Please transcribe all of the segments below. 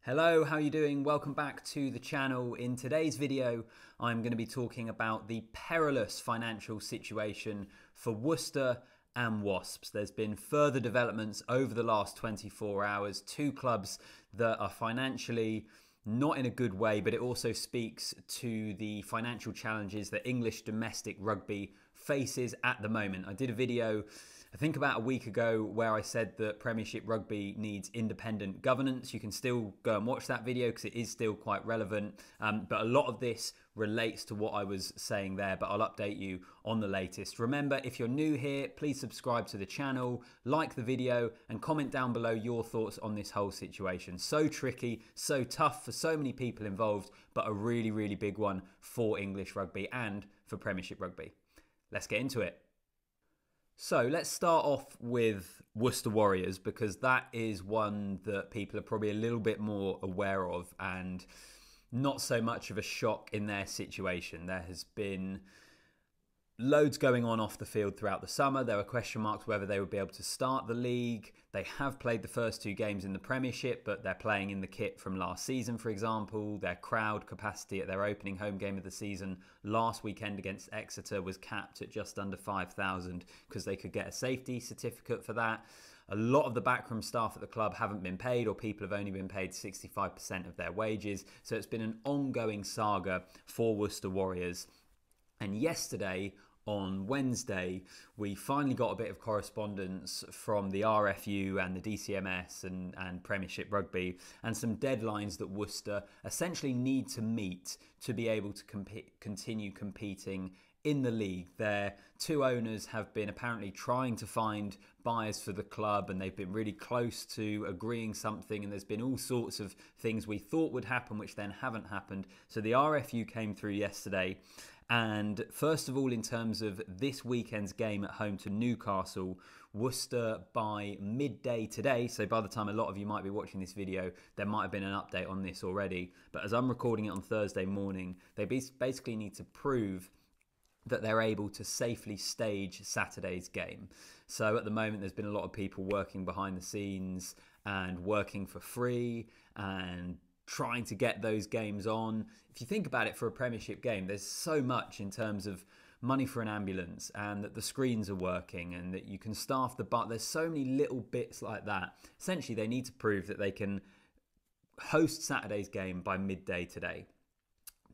Hello, how are you doing? Welcome back to the channel. In today's video, I'm going to be talking about the perilous financial situation for Worcester and Wasps. There's been further developments over the last 24 hours. Two clubs that are financially not in a good way, but it also speaks to the financial challenges that English domestic rugby faces at the moment. I did a video I think about a week ago where I said that Premiership Rugby needs independent governance. You can still go and watch that video because it is still quite relevant. But a lot of this relates to what I was saying there, but I'll update you on the latest. Remember, if you're new here, please subscribe to the channel, like the video, and comment down below your thoughts on this whole situation. So tricky, so tough for so many people involved, but a really, really big one for English rugby and for Premiership Rugby. Let's get into it. So let's start off with Worcester Warriors, because that is one that people are probably a little bit more aware of and not so much of a shock in their situation. There has been loads going on off the field throughout the summer. There were question marks whether they would be able to start the league. They have played the first two games in the Premiership, but they're playing in the kit from last season, for example. Their crowd capacity at their opening home game of the season last weekend against Exeter was capped at just under 5,000 because they could get a safety certificate for that. A lot of the backroom staff at the club haven't been paid, or people have only been paid 65% of their wages. So it's been an ongoing saga for Worcester Warriors. And yesterday, on Wednesday, we finally got a bit of correspondence from the RFU and the DCMS and Premiership Rugby, and some deadlines that Worcester essentially need to meet to be able to continue competing in the league. Their two owners have been apparently trying to find buyers for the club, and they've been really close to agreeing something, and there's been all sorts of things we thought would happen which then haven't happened. So the RFU came through yesterday. And first of all, in terms of this weekend's game at home to Newcastle, Worcester by midday today, so by the time a lot of you might be watching this video, there might have been an update on this already. But as I'm recording it on Thursday morning, they basically need to prove that they're able to safely stage Saturday's game. So at the moment, there's been a lot of people working behind the scenes and working for free and trying to get those games on. If you think about it, for a Premiership game, there's so much in terms of money for an ambulance, and that the screens are working, and that you can staff the bar. There's so many little bits like that. Essentially, they need to prove that they can host Saturday's game by midday today.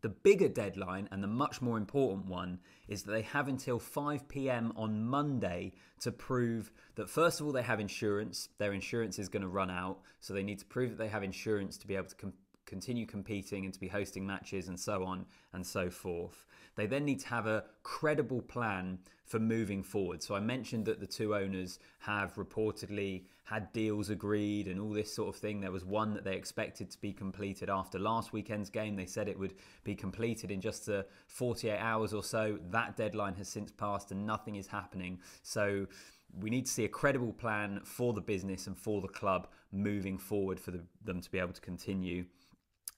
The bigger deadline, and the much more important one, is that they have until 5 p.m. on Monday to prove that, first of all, they have insurance. Their insurance is going to run out, so they need to prove that they have insurance to be able to continue competing and to be hosting matches and so on and so forth. They then need to have a credible plan for moving forward. So I mentioned that the two owners have reportedly had deals agreed and all this sort of thing. There was one that they expected to be completed after last weekend's game. They said it would be completed in just 48 hours or so. That deadline has since passed and nothing is happening. So we need to see a credible plan for the business and for the club moving forward for them to be able to continue.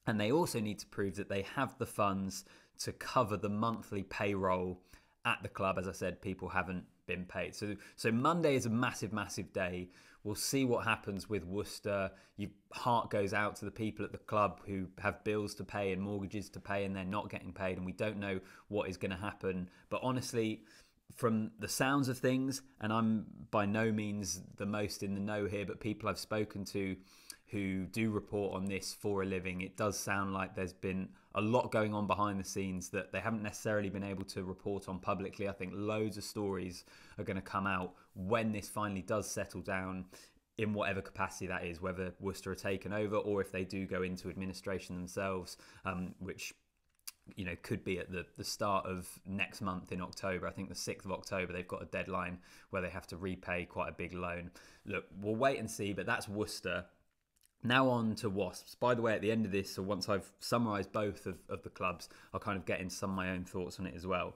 And they also need to prove that they have the funds to cover the monthly payroll at the club. As I said, people haven't been paid. So Monday is a massive, massive day. We'll see what happens with Worcester. Your heart goes out to the people at the club who have bills to pay and mortgages to pay, and they're not getting paid, and we don't know what is going to happen. But honestly, from the sounds of things, and I'm by no means the most in the know here, but people I've spoken to who do report on this for a living, it does sound like there's been a lot going on behind the scenes that they haven't necessarily been able to report on publicly. I think loads of stories are going to come out when this finally does settle down, in whatever capacity that is, whether Worcester are taken over or if they do go into administration themselves, which could be at the start of next month in October. I think the 6th of October, they've got a deadline where they have to repay quite a big loan. Look, we'll wait and see, but that's Worcester. Now on to Wasps. By the way, at the end of this, or once I've summarised both of the clubs, I'll kind of get into some of my own thoughts on it as well.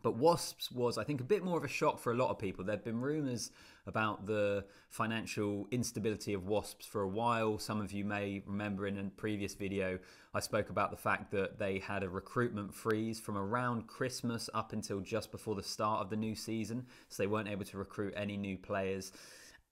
But Wasps was, I think, a bit more of a shock for a lot of people. There'd been rumours about the financial instability of Wasps for a while. Some of you may remember in a previous video, I spoke about the fact that they had a recruitment freeze from around Christmas up until just before the start of the new season. So they weren't able to recruit any new players.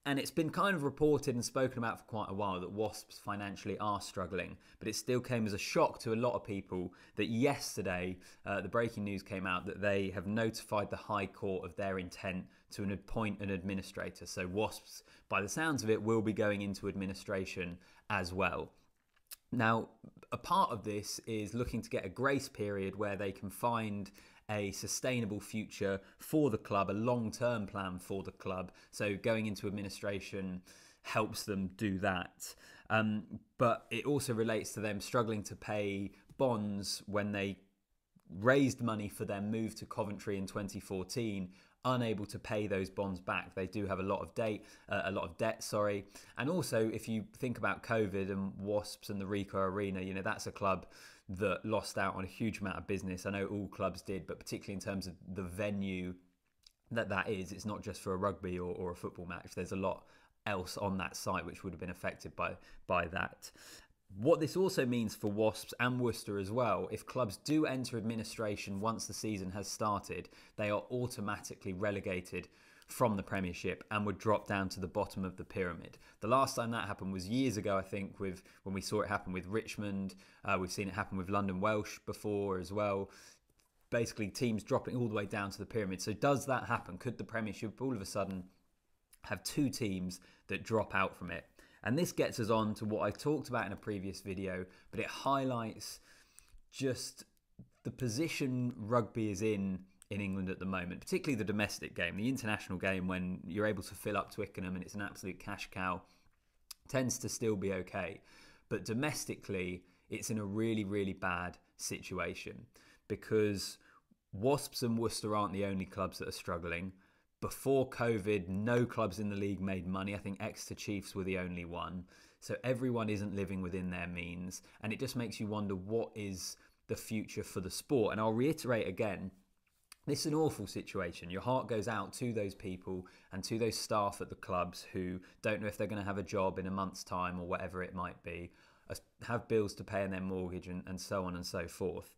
And it's been kind of reported and spoken about for quite a while that Wasps financially are struggling, but it still came as a shock to a lot of people that yesterday the breaking news came out that they have notified the High Court of their intent to appoint an administrator. So Wasps, by the sounds of it, will be going into administration as well. Now, a part of this is looking to get a grace period where they can find a sustainable future for the club, a long-term plan for the club. So going into administration helps them do that. But it also relates to them struggling to pay bonds when they raised money for their move to Coventry in 2014, unable to pay those bonds back. They do have a lot of debt, And also, if you think about COVID and Wasps and the Ricoh Arena, you know, that's a club that lost out on a huge amount of business. I know all clubs did, but particularly in terms of the venue that is, it's not just for a rugby or a football match. There's a lot else on that site which would have been affected by that. What this also means for Wasps and Worcester as well, if clubs do enter administration once the season has started, they are automatically relegated from the Premiership and would drop down to the bottom of the pyramid. The last time that happened was years ago, I think, when we saw it happen with Richmond. We've seen it happen with London Welsh before as well. Basically, teams dropping all the way down to the pyramid. So does that happen? Could the Premiership all of a sudden have two teams that drop out from it? And this gets us on to what I talked about in a previous video, but it highlights just the position rugby is in England at the moment, particularly the domestic game. The international game, when you're able to fill up Twickenham and it's an absolute cash cow, tends to still be okay. But domestically, it's in a really, really bad situation because Wasps and Worcester aren't the only clubs that are struggling. Before COVID, no clubs in the league made money. I think Exeter Chiefs were the only one. So everyone isn't living within their means. And it just makes you wonder, what is the future for the sport? And I'll reiterate again, this is an awful situation. Your heart goes out to those people and to those staff at the clubs who don't know if they're going to have a job in a month's time or whatever it might be, have bills to pay in their mortgage and so on and so forth.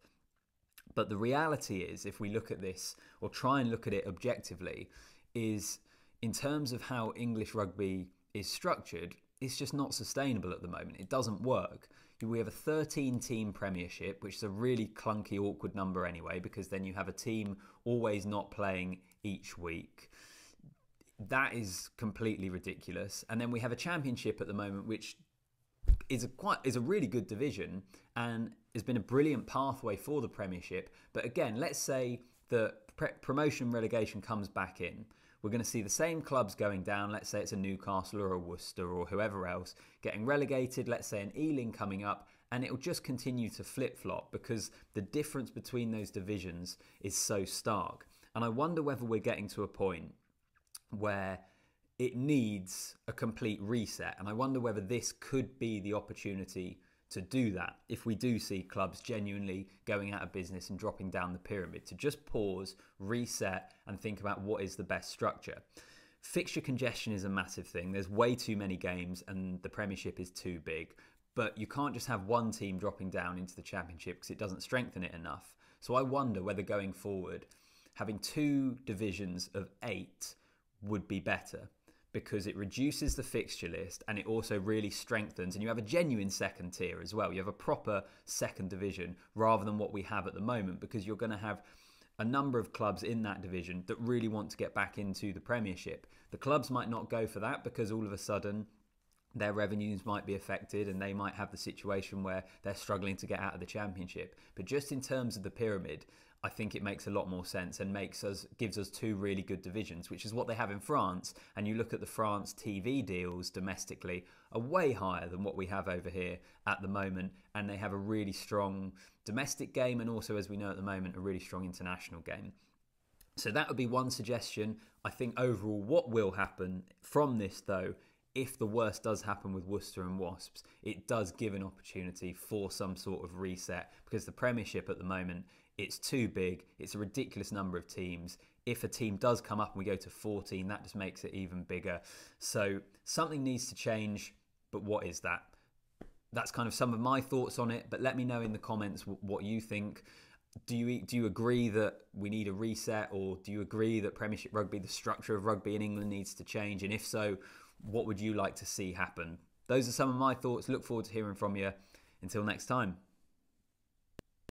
But the reality is, if we look at this or try and look at it objectively, is in terms of how English rugby is structured, it's just not sustainable at the moment. It doesn't work. We have a 13-team Premiership, which is a really clunky, awkward number anyway, because then you have a team always not playing each week. That is completely ridiculous. And then we have a Championship at the moment, which is a really good division and has been a brilliant pathway for the Premiership. But again, let's say the promotion relegation comes back in. We're going to see the same clubs going down. Let's say it's a Newcastle or a Worcester or whoever else getting relegated. Let's say an Ealing coming up, and it will just continue to flip-flop because the difference between those divisions is so stark. And I wonder whether we're getting to a point where it needs a complete reset. And I wonder whether this could be the opportunity to do that if we do see clubs genuinely going out of business and dropping down the pyramid, to just pause, reset and think about what is the best structure. Fixture congestion is a massive thing. There's way too many games and the Premiership is too big, but you can't just have one team dropping down into the Championship because it doesn't strengthen it enough. So I wonder whether going forward, having two divisions of 8 would be better, because it reduces the fixture list and it also really strengthens, and you have a genuine second tier as well. You have a proper second division rather than what we have at the moment, because you're going to have a number of clubs in that division that really want to get back into the Premiership. The clubs might not go for that because all of a sudden their revenues might be affected and they might have the situation where they're struggling to get out of the Championship. But just in terms of the pyramid, I think it makes a lot more sense and gives us two really good divisions, which is what they have in France. And you look at the France TV deals domestically are way higher than what we have over here at the moment. And they have a really strong domestic game and also, as we know at the moment, a really strong international game. So that would be one suggestion. I think overall what will happen from this, though, if the worst does happen with Worcester and Wasps, it does give an opportunity for some sort of reset, because the Premiership at the moment, it's too big. It's a ridiculous number of teams. If a team does come up and we go to 14, that just makes it even bigger. So something needs to change, but what is that? That's kind of some of my thoughts on it, but let me know in the comments what you think. Do you agree that we need a reset, or do you agree that Premiership Rugby, the structure of rugby in England, needs to change? And if so, what would you like to see happen? Those are some of my thoughts. Look forward to hearing from you. Until next time.